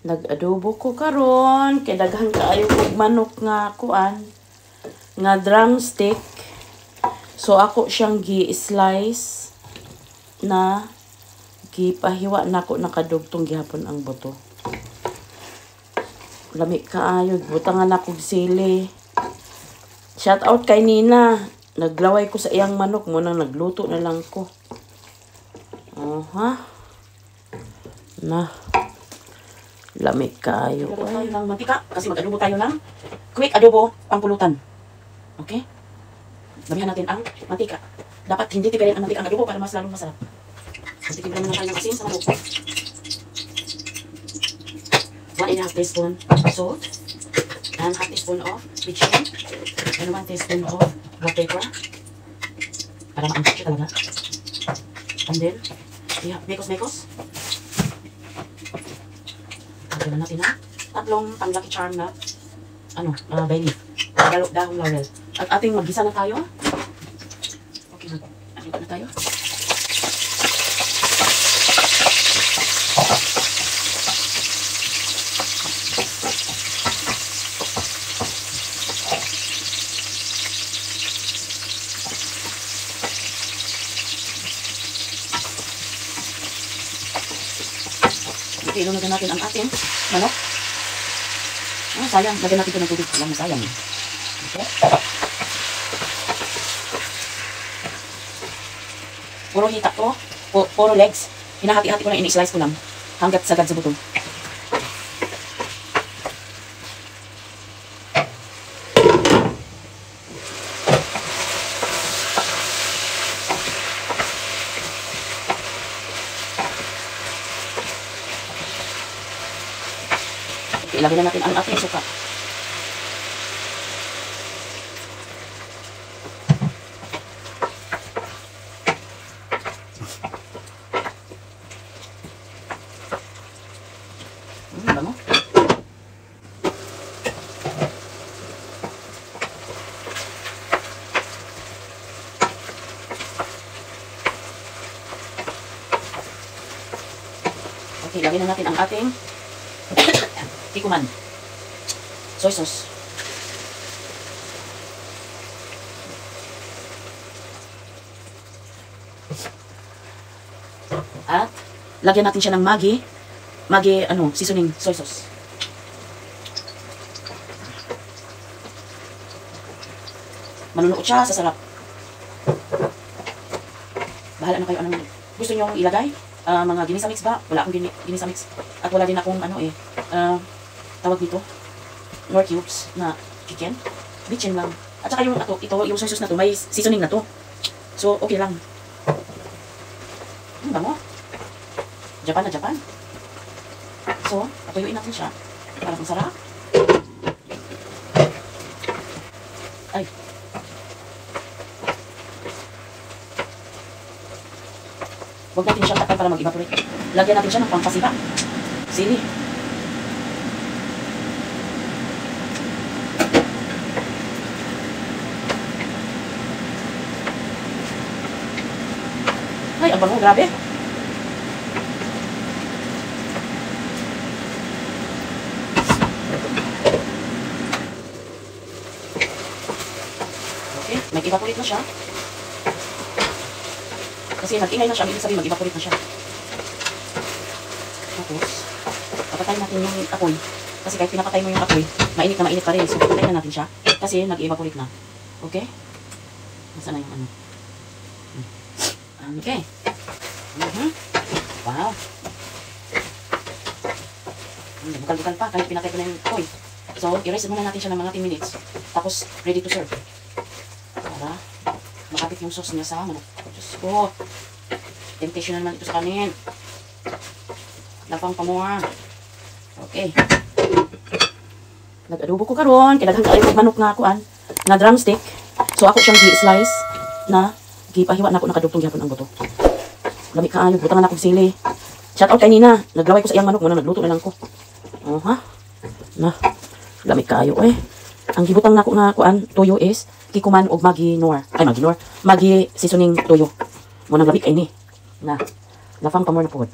Nag-adobo ko karon kay daghan kaayo kog manok nga kuan nga drumstick. So ako siyang gi-slice na gipahiwa nako nakadugtong gihapon ang buto. Lami kaayo butangan ako sili. Shout out kay Nina. Naglaway ko sa iyang manok mo nang nagluto na lang ko. Oh ha. Na. Lamig kayo. Adobo tayo ng mantika kasi mag-adobo tayo ng quick adobo pangpulutan. Okay? Damihan natin ang mantika. Dapat hindi tipirin ang mantika ang adobo para mas lalong masarap. Tipirin naman tayo ng asin sa manok. 1.5 teaspoon salt and 1/2 teaspoon of bitchin and 1 teaspoon of black pepper para maangkat siya talaga. And then, mekos-mekos. Lagyan natin na tatlong pang-lucky charm na bay leaf. Dahong laurel. At ating maggisa na tayo. Okay na. Ano na tayo? Okay, ilunod natin ang ating manok. Sayang. Lagyan natin ito ng tubig. Alam na sayang. Okay. Puro hita ko. Puro legs. Hinahati-hati ko lang. Ini-slice ko lang. Hanggat sagad sa buto. Ilagay na natin ang ating suka. Bango. Okay, ilagay na natin ang ating tikuman. Soy sauce. At lagyan natin siya ng Maggi seasoning soy sauce. Manunuot siya sa sarap. Bahala na kayo anong gusto niyo ilagay. Mga ginisa mix ba? Wala akong ginisa mix. At wala din akong tawag dito, nor cubes na chicken. Bitchin lang. At saka yung yung soy sauce na to, may seasoning na to. So, okay lang. Bango. Japan na Japan. So, patuyuin natin siya. Para masarap. Ay. Huwag natin siyang takpan para mag-evaporate. Lagyan natin siya ng pampasiba. Sili. Ay, ang bango, grabe. Okay, mag-evaporate na siya. Kasi nag-ingay na siya, ibig sabihin mag-evaporate na siya. Tapos, papatayin natin yung apoy. Kasi kahit pinapatay mo yung apoy, mainit na mainit pa rin. So, papatayin na natin siya. Kasi nag-evaporate na. Okay? Nasaan na yung ano? Okay. Wow. Bukal-bukal pa kahit pinatay ko na yung apoy. So, i-rest muna natin siya ng mga 10 minutes. Tapos, ready to serve. Para makapit yung sauce niya sa manok. Diyos ko. Temptation naman ito sa kanin. Lapang pa mo ha. Okay. Nag-adobo ko karon. Kailangan kayo manok nga kuan. Na drumstick. So, ako siyang gi-slice na gipahiwa na ako nakadugtong gihapon ang buto. Lami kaayo, butangan na akong sili. Shout out kay Nina. Naglaway ko sa iyang manok mo na nagluto na lang ko. Oh ha. Na. Lami kaayo eh. Ang gibutang nako nga kuan tuyo is kikuman og Maggi Nor. Ay Maggi Nor. Maggi seasoning tuyo. Mo nang labi kay ni. Na. Lafang pa mo na pod.